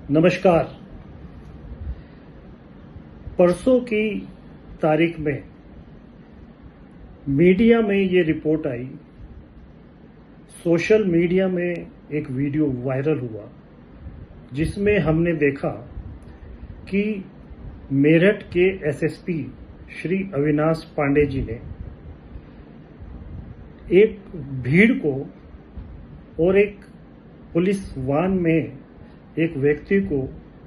नमस्कार। परसों की तारीख में मीडिया में ये रिपोर्ट आई, सोशल मीडिया में एक वीडियो वायरल हुआ जिसमें हमने देखा कि मेरठ के एसएसपी श्री अविनाश पांडे जी ने एक भीड़ को और एक पुलिस वाहन में एक व्यक्ति को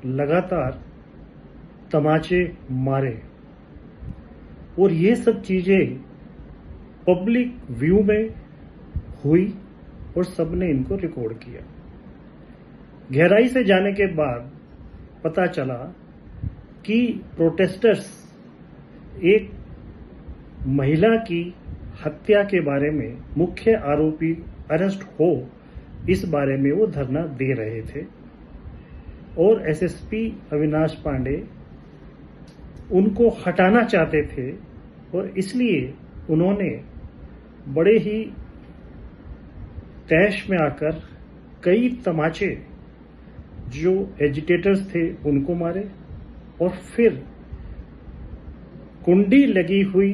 लगातार तमाचे मारे और ये सब चीजें पब्लिक व्यू में हुई और सबने इनको रिकॉर्ड किया। गहराई से जाने के बाद पता चला कि प्रोटेस्टर्स एक महिला की हत्या के बारे में मुख्य आरोपी अरेस्ट हो इस बारे में वो धरना दे रहे थे और एसएसपी अविनाश पांडे उनको हटाना चाहते थे और इसलिए उन्होंने बड़े ही तैश में आकर कई तमाचे जो एजिटेटर्स थे उनको मारे और फिर कुंडी लगी हुई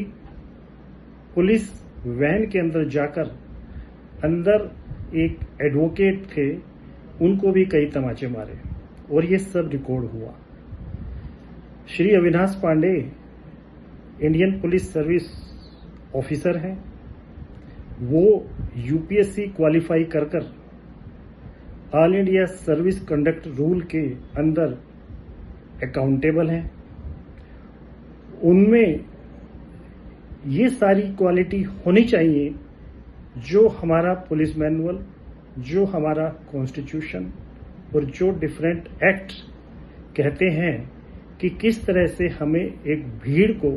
पुलिस वैन के अंदर जाकर अंदर एक एडवोकेट थे उनको भी कई तमाचे मारे और ये सब रिकॉर्ड हुआ। Shri Avinash Pandey Indian police service officer हैं। वो यूपीएससी क्वालिफाई कर all India service conduct rule के अंदर अकाउंटेबल हैं। उनमें ये सारी क्वालिटी होनी चाहिए जो हमारा पुलिस मैनुअल, जो हमारा कॉन्स्टिट्यूशन और जो डिफरेंट एक्ट कहते हैं कि किस तरह से हमें एक भीड़ को,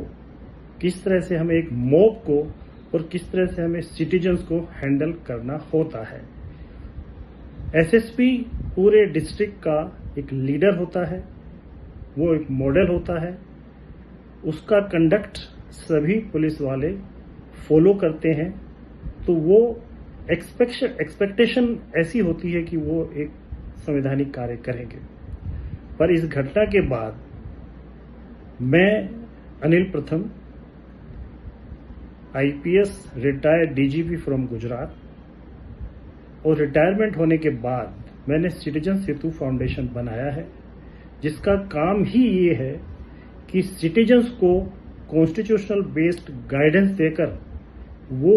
किस तरह से हमें एक मॉब को और किस तरह से हमें सिटीजन्स को हैंडल करना होता है। एसएसपी पूरे डिस्ट्रिक्ट का एक लीडर होता है, वो एक मॉडल होता है। उसका कंडक्ट सभी पुलिस वाले फॉलो करते हैं, तो वो एक्सपेक्टेशन ऐसी होती है कि वो एक संवैधानिक कार्य करेंगे। पर इस घटना के बाद मैं अनिल प्रथम, IPS retired DGP from Gujarat, और रिटायरमेंट होने के बाद मैंने सिटीजन सेतु फाउंडेशन बनाया है जिसका काम ही ये है कि सिटीजन्स को कॉन्स्टिट्यूशनल बेस्ड गाइडेंस देकर वो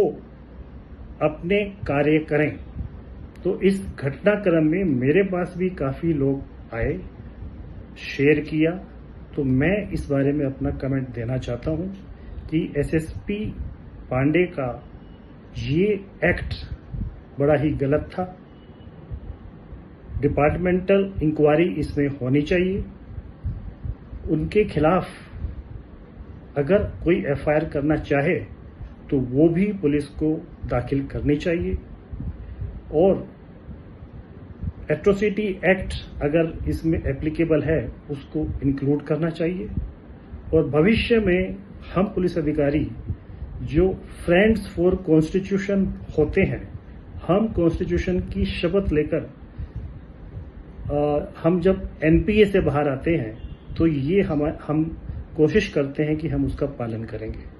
अपने कार्य करें। तो इस घटनाक्रम में मेरे पास भी काफी लोग आए, शेयर किया, तो मैं इस बारे में अपना कमेंट देना चाहता हूं कि एसएसपी पांडे का ये एक्ट बड़ा ही गलत था। डिपार्टमेंटल इंक्वायरी इसमें होनी चाहिए। उनके खिलाफ अगर कोई एफआईआर करना चाहे तो वो भी पुलिस को दाखिल करनी चाहिए और एट्रोसिटी एक्ट अगर इसमें एप्लीकेबल है उसको इंक्लूड करना चाहिए। और भविष्य में हम पुलिस अधिकारी जो फ्रेंड्स फॉर कॉन्स्टिट्यूशन होते हैं, हम कॉन्स्टिट्यूशन की शपथ लेकर हम जब एनपीए से बाहर आते हैं तो ये हम कोशिश करते हैं कि हम उसका पालन करेंगे।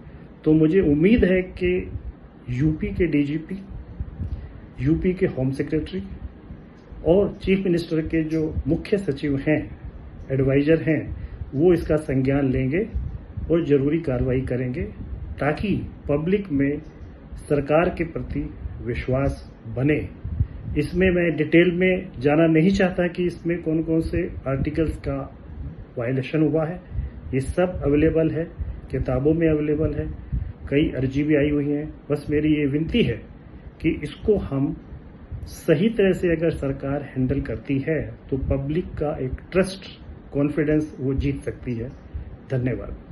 तो मुझे उम्मीद है कि यूपी के डीजीपी, यूपी के होम सेक्रेटरी और चीफ मिनिस्टर के जो मुख्य सचिव हैं, एडवाइजर हैं, वो इसका संज्ञान लेंगे और जरूरी कार्रवाई करेंगे ताकि पब्लिक में सरकार के प्रति विश्वास बने। इसमें मैं डिटेल में जाना नहीं चाहता कि इसमें कौन कौन से आर्टिकल्स का वायलेशन हुआ है। ये सब अवेलेबल है, किताबों में अवेलेबल है, कई अर्जी भी आई हुई हैं। बस मेरी ये विनती है कि इसको हम सही तरह से अगर सरकार हैंडल करती है तो पब्लिक का एक ट्रस्ट, कॉन्फिडेंस वो जीत सकती है। धन्यवाद।